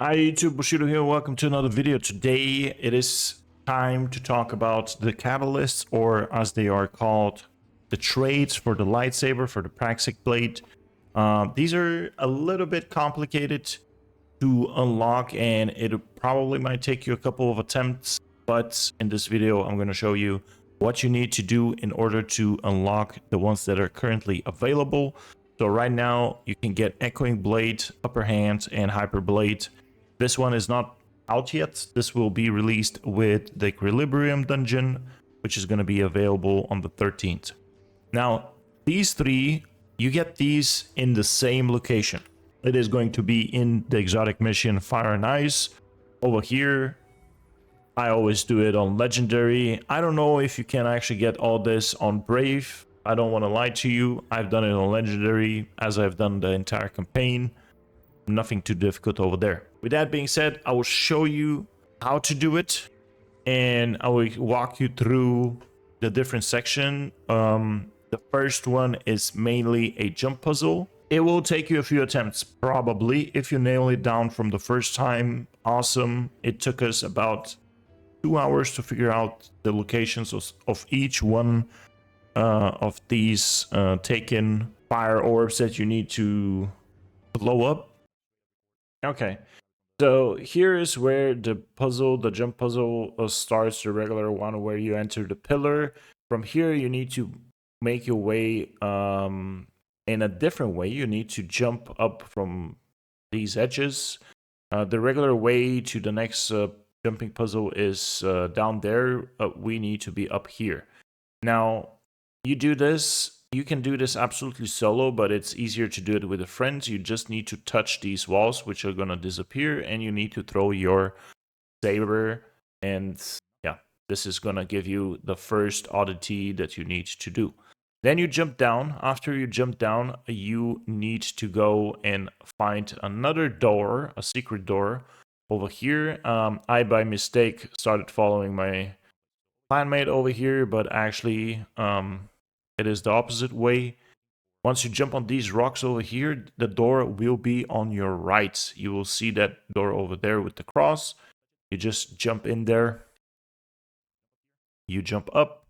Hi YouTube, Bushido here. Welcome to another video. Today it is time to talk about the catalysts, or as they are called, the trades for the lightsaber, for the Praxic blade. These are a little bit complicated to unlock, and it probably might take you a couple of attempts. But in this video, I'm going to show you what you need to do in order to unlock the ones that are currently available. So right now, you can get Echoing Blade, Upper Hand, and Hyperblade. This one is not out yet. This will be released with the Equilibrium dungeon, which is going to be available on the 13th. Now, these three, you get these in the same location. It is going to be in the exotic mission Fire and Ice. Over here, I always do it on Legendary. I don't know if you can actually get all this on Brave. I don't want to lie to you. I've done it on Legendary, as I've done the entire campaign. Nothing too difficult over there. With that being said, I will show you how to do it, and I will walk you through the different section. The first one is mainly a jump puzzle. It will take you a few attempts, probably. If you nail it down from the first time, awesome. It took us about 2 hours to figure out the locations of each one of these taken fire orbs that you need to blow up. Okay, so here is where the puzzle, the jump puzzle, starts, the regular one where you enter the pillar. From here, you need to make your way in a different way. You need to jump up from these edges. The regular way to the next jumping puzzle is down there. We need to be up here. Now, you do this. You can do this absolutely solo, but it's easier to do it with a friend. You just need to touch these walls, which are going to disappear, and you need to throw your saber. And yeah, this is going to give you the first oddity that you need to do. Then you jump down. After you jump down, you need to go and find another door, a secret door over here. I, by mistake, started following my clanmate over here, but actually it is the opposite way. Once you jump on these rocks over here, the door will be on your right. You will see that door over there with the cross. You just jump in there. You jump up.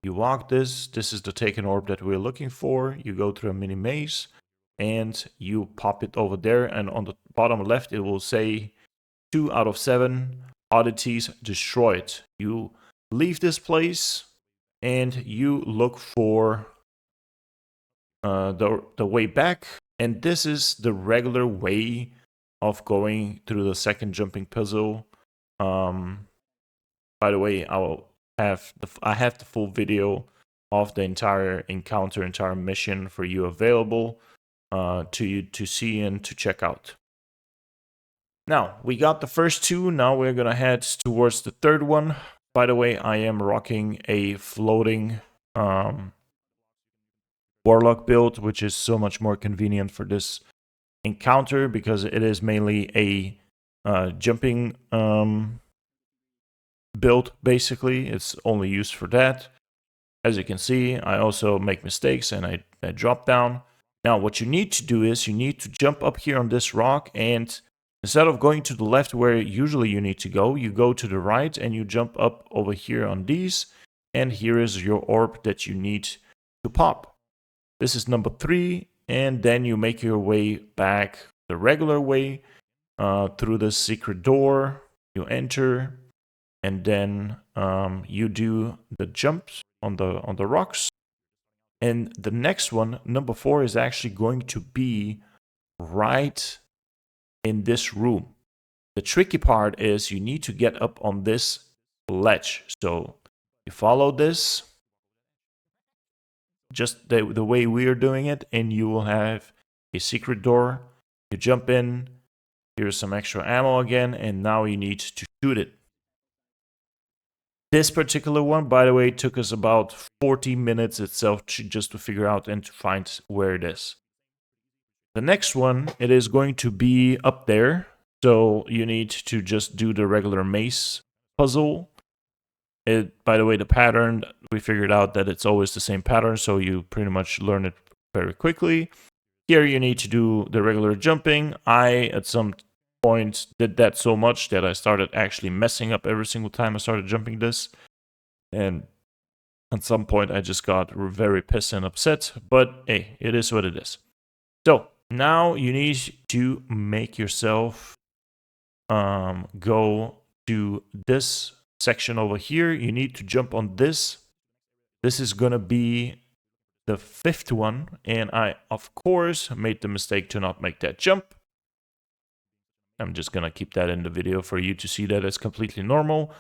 You walk this. This is the taken orb that we're looking for. You go through a mini maze and you pop it over there. And on the bottom left, it will say 2 out of 7 oddities destroyed. You leave this place and you look for the way back, and this is the regular way of going through the second jumping puzzle. By the way, I have the full video of the entire encounter, entire mission for you available to you to see and to check out. Now, we got the first two. Now we're gonna head towards the third one. By the way, I am rocking a floating Warlock build, which is so much more convenient for this encounter because it is mainly a jumping build, basically. It's only used for that. As you can see, I also make mistakes and I drop down. Now, what you need to do is you need to jump up here on this rock, and instead of going to the left where usually you need to go, you go to the right and you jump up over here on these, and here is your orb that you need to pop. This is number 3, and then you make your way back the regular way through the secret door. You enter, and then you do the jumps on the rocks. And the next one, number 4, is actually going to be right in this room. The tricky part is you need to get up on this ledge. So you follow this, just the way we are doing it, and you will have a secret door. You jump in, here's some extra ammo again, and now you need to shoot it. This particular one, by the way, took us about 40 minutes itself just to figure out and to find where it is. The next one, it is going to be up there, so you need to just do the regular mace puzzle. By the way, the pattern, we figured out that it's always the same pattern, so you pretty much learn it very quickly. Here you need to do the regular jumping. I, at some point did that so much that I started actually messing up every single time I started jumping this. And at some point I just got very pissed and upset, but hey, it is what it is. So now you need to make yourself go to this section over here. You need to jump on this. This is gonna be the 5th one, and I of course made the mistake to not make that jump. I'm just gonna keep that in the video for you to see that it's completely normal.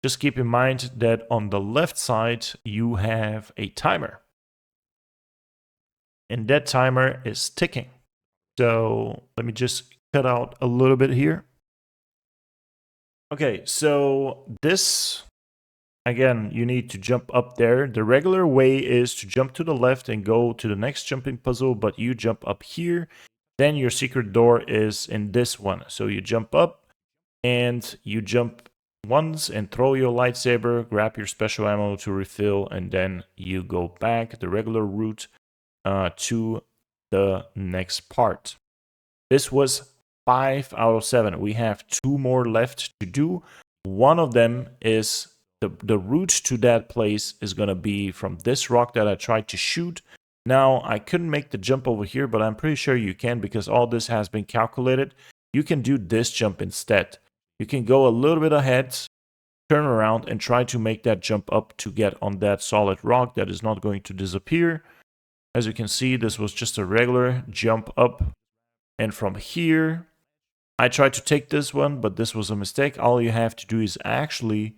Just keep in mind that on the left side you have a timer, and that timer is ticking. So let me just cut out a little bit here. Okay, so this, again, you need to jump up there. The regular way is to jump to the left and go to the next jumping puzzle, but you jump up here. Then your secret door is in this one. So you jump up and you jump once and throw your lightsaber, grab your special ammo to refill, and then you go back the regular route to the next part. This was 5 out of 7. We have 2 more left to do. One of them is the route to that place is going to be from this rock that I tried to shoot. Now, I couldn't make the jump over here, but I'm pretty sure you can because all this has been calculated. You can do this jump instead. You can go a little bit ahead, turn around, and try to make that jump up to get on that solid rock that is not going to disappear. As you can see, this was just a regular jump up. And from here, I tried to take this one, but this was a mistake. All you have to do is actually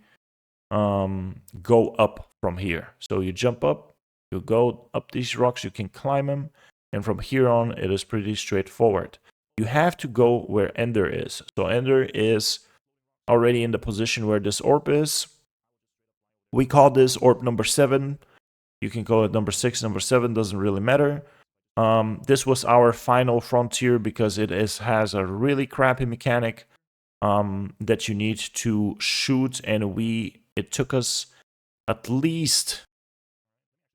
go up from here. So you jump up, you go up these rocks, you can climb them, and from here on, it is pretty straightforward. You have to go where Ender is. So Ender is already in the position where this orb is. We call this orb number 7. You can call it number 6, number 7, doesn't really matter. This was our final frontier because it has a really crappy mechanic that you need to shoot, and it took us at least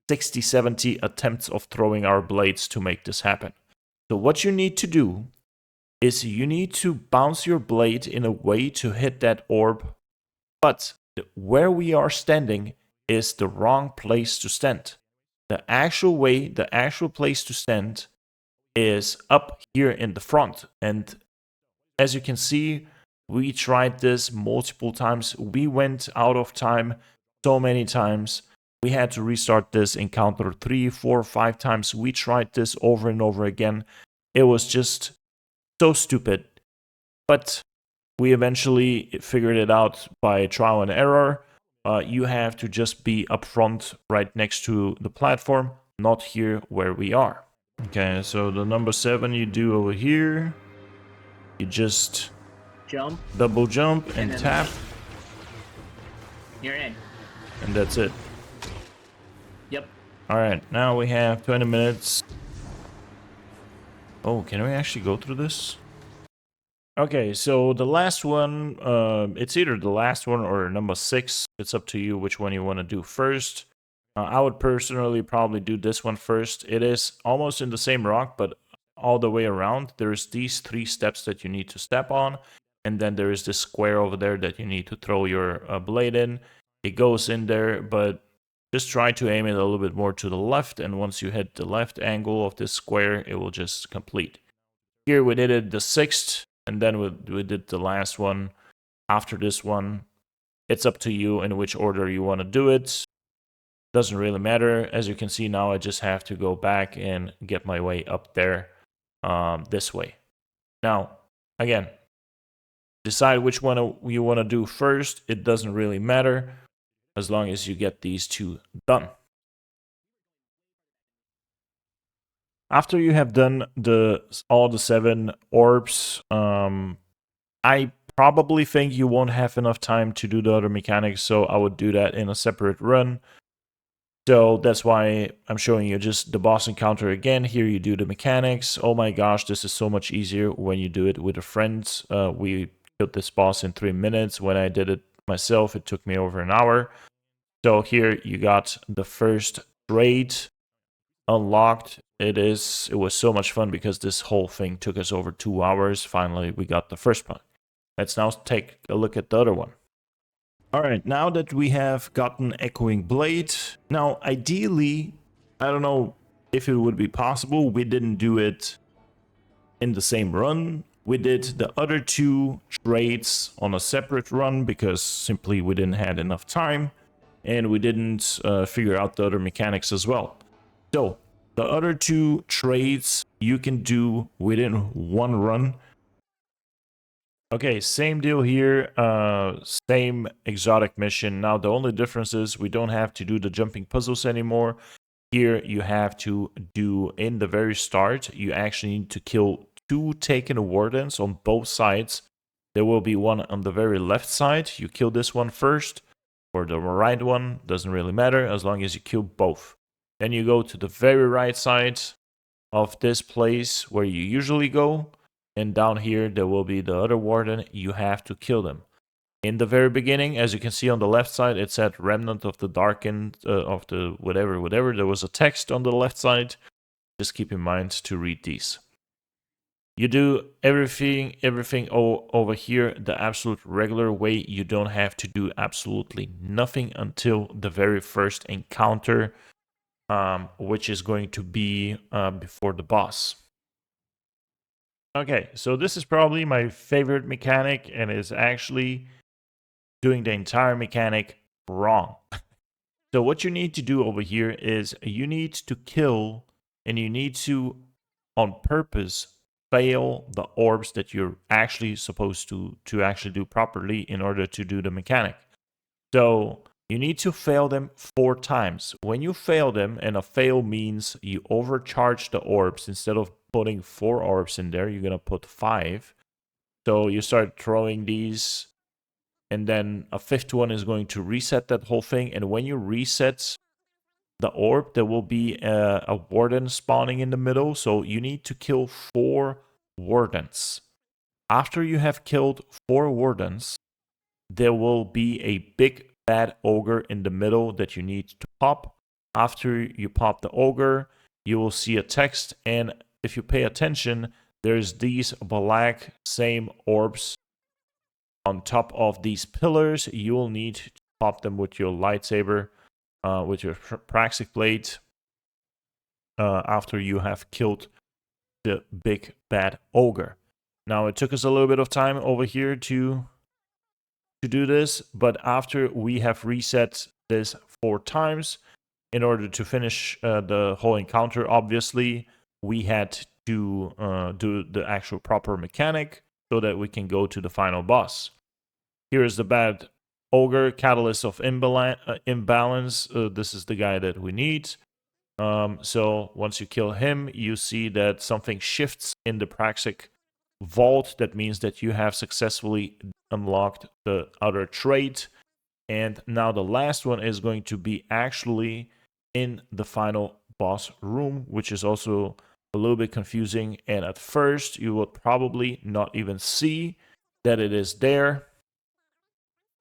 60, 70 attempts of throwing our blades to make this happen. So what you need to do is you need to bounce your blade in a way to hit that orb, but where we are standing is the wrong place to stand. The actual place to stand is up here in the front. And as you can see, we tried this multiple times. We went out of time so many times. We had to restart this encounter 3, 4, 5 times. We tried this over and over again. It was just so stupid. But we eventually figured it out by trial and error. You have to just be up front right next to the platform, not here where we are. Okay, so the number 7 you do over here. You just jump, double jump and tap. You're in. And that's it. Yep. Alright, now we have 20 minutes. Oh, can we actually go through this? Okay, so the last one, it's either the last one or number 6. It's up to you which one you want to do first. I would personally probably do this one first. It is almost in the same rock, but all the way around. There's these 3 steps that you need to step on. And then there is this square over there that you need to throw your blade in. It goes in there, but just try to aim it a little bit more to the left. And once you hit the left angle of this square, it will just complete. Here we did it the 6th. And then we did the last one after this one. It's up to you in which order you want to do it. Doesn't really matter. As you can see now, I just have to go back and get my way up there this way. Now, again, decide which one you want to do first. It doesn't really matter as long as you get these 2 done. After you have done all the 7 orbs, I probably think you won't have enough time to do the other mechanics, so I would do that in a separate run. So that's why I'm showing you just the boss encounter again. Here you do the mechanics. Oh my gosh, this is so much easier when you do it with a friend. We killed this boss in 3 minutes. When I did it myself, it took me over an hour. So here you got the first trade unlocked. It was so much fun because this whole thing took us over 2 hours. Finally, we got the first one. Let's now take a look at the other one. All right, now that we have gotten Echoing Blade, now ideally, I don't know if it would be possible. We didn't do it in the same run. We did the other 2 trades on a separate run because simply we didn't have enough time, and we didn't figure out the other mechanics as well. So the other 2 trades you can do within one run. Okay, same deal here, same exotic mission. Now the only difference is we don't have to do the jumping puzzles anymore. Here you have to do, in the very start, you actually need to kill 2 taken Wardens on both sides. There will be one on the very left side. You kill this one first, or the right one, doesn't really matter as long as you kill both. Then you go to the very right side of this place where you usually go, and down here there will be the other Warden. You have to kill them. In the very beginning, as you can see on the left side, it said Remnant of the Darkened, of the whatever. There was a text on the left side. Just keep in mind to read these. You do everything over here the absolute regular way. You don't have to do absolutely nothing until the very first encounter, which is going to be before the boss. Okay, so this is probably my favorite mechanic, and is actually doing the entire mechanic wrong. So what you need to do over here is you need to kill, and you need to, on purpose, fail the orbs that you're actually supposed to actually do properly in order to do the mechanic. So you need to fail them 4 times. When you fail them, and a fail means you overcharge the orbs. Instead of putting 4 orbs in there, you're going to put 5. So you start throwing these, and then a 5th one is going to reset that whole thing. And when you reset the orb, there will be a Warden spawning in the middle. So you need to kill 4 Wardens. After you have killed 4 Wardens, there will be a big bad Ogre in the middle that you need to pop. After you pop the Ogre, you will see a text, and if you pay attention, there's these black same orbs on top of these pillars. You will need to pop them with your lightsaber, with your Praxic blade, after you have killed the big bad Ogre. Now, it took us a little bit of time over here to do this, but after we have reset this 4 times, in order to finish the whole encounter, obviously, we had to do the actual proper mechanic so that we can go to the final boss. Here is the bad Ogre, Catalyst of Imbalance. This is the guy that we need. So once you kill him, you see that something shifts in the Praxic vault. That means that you have successfully unlocked the other trait. And now the last one is going to be actually in the final boss room, which is also a little bit confusing. And at first, you will probably not even see that it is there.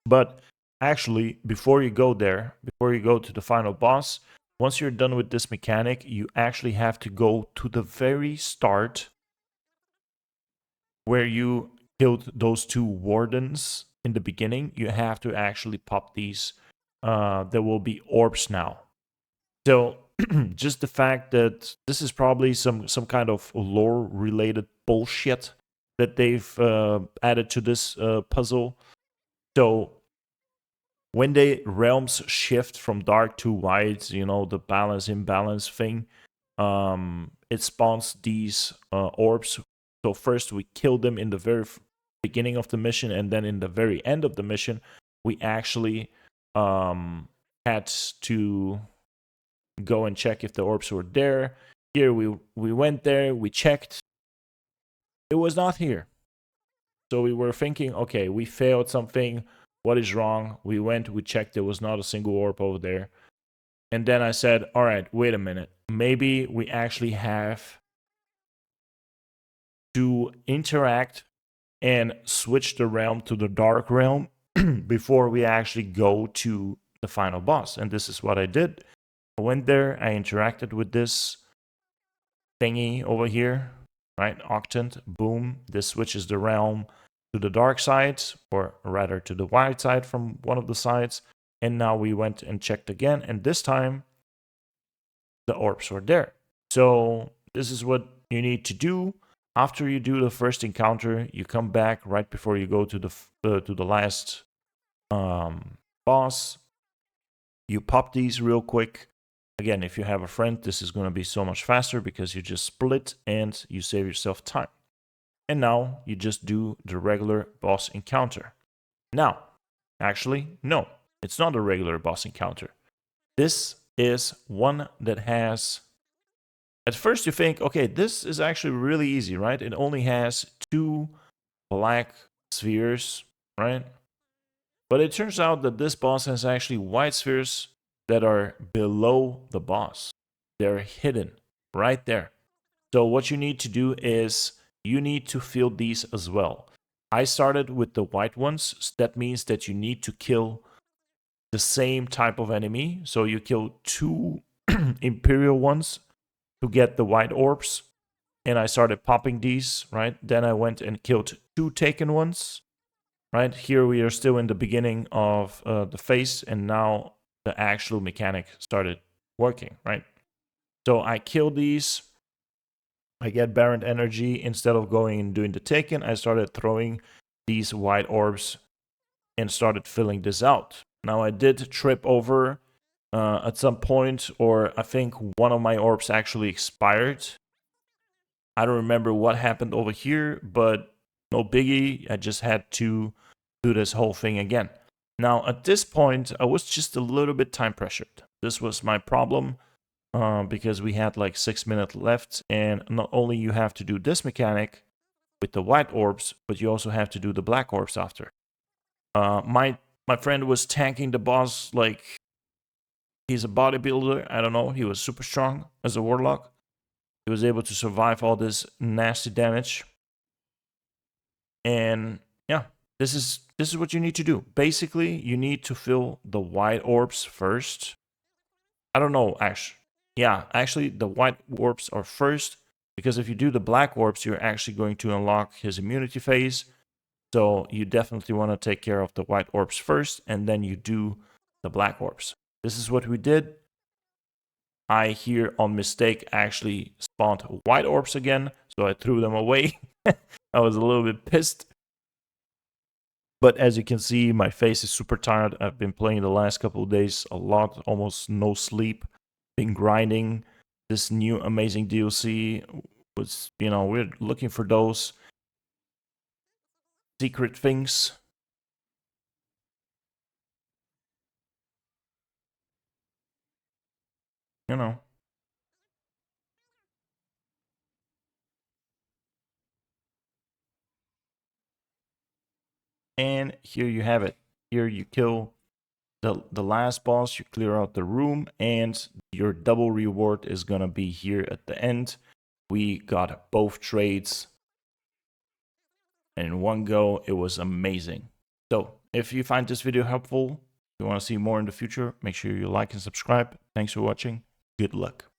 But actually, before you go there, before you go to the final boss, once you're done with this mechanic, you actually have to go to the very start where you killed those 2 Wardens in the beginning. You have to actually pop these. There will be orbs now. So just the fact that this is probably some kind of lore related bullshit that they've added to this puzzle. So when the realms shift from dark to white, you know, the imbalance thing, it spawns these orbs. So first we kill them in the very beginning of the mission, and then in the very end of the mission, we actually had to go and check if the orbs were there. Here we went there, we checked. It was not here. So we were thinking, okay, we failed something. What is wrong? We went, we checked, there was not a single orb over there. And then I said, all right, wait a minute. Maybe we actually have to interact and switch the realm to the dark realm before we actually go to the final boss. And this is what I did. I went there, I interacted with this thingy over here, right? Octant, boom. This switches the realm to the dark side, or rather to the white side from one of the sides. And now we went and checked again, and this time the orbs were there. So this is what you need to do. After you do the first encounter, you come back right before you go to the last boss. You pop these real quick. Again, if you have a friend, this is going to be so much faster because you just split and you save yourself time. And now you just do the regular boss encounter. Now, actually, no, it's not a regular boss encounter. This is one that has... At first you think, okay, this is actually really easy, right? It only has 2 black spheres, right? But it turns out that this boss has actually white spheres that are below the boss. They're hidden right there. So what you need to do is you need to fill these as well. I started with the white ones. So that means that you need to kill the same type of enemy. So you kill 2 Imperial ones to get the white orbs. And I started popping these, right? Then I went and killed 2 taken ones, right? Here we are still in the beginning of the phase, and now the actual mechanic started working, right? So I kill these. I get Baron energy. Instead of going and doing the taken, I started throwing these white orbs and started filling this out. Now I did trip over at some point, or I think one of my orbs actually expired. I don't remember what happened over here, but no biggie. I just had to do this whole thing again. Now at this point, I was just a little bit time pressured. This was my problem because we had like 6 minutes left, and not only you have to do this mechanic with the white orbs, but you also have to do the black orbs after. My friend was tanking the boss like he's a bodybuilder. I don't know. He was super strong as a warlock. He was able to survive all this nasty damage. And yeah, this is what you need to do. Basically, you need to fill the white orbs first. I don't know, actually. Yeah, actually, the white orbs are first, because if you do the black orbs, you're actually going to unlock his immunity phase. So you definitely want to take care of the white orbs first, and then you do the black orbs. This is what we did. I here on mistake actually spawned white orbs again, so I threw them away. I was a little bit pissed. But as you can see, my face is super tired. I've been playing the last couple of days a lot, almost no sleep. Been grinding this new amazing DLC. Was, we're looking for those secret things. And here you have it. Here you kill the last boss, you clear out the room, and your double reward is gonna be here at the end. We got both trades in one go. It was amazing. So if you find this video helpful, if you want to see more in the future, make sure you like and subscribe. Thanks for watching. Good luck.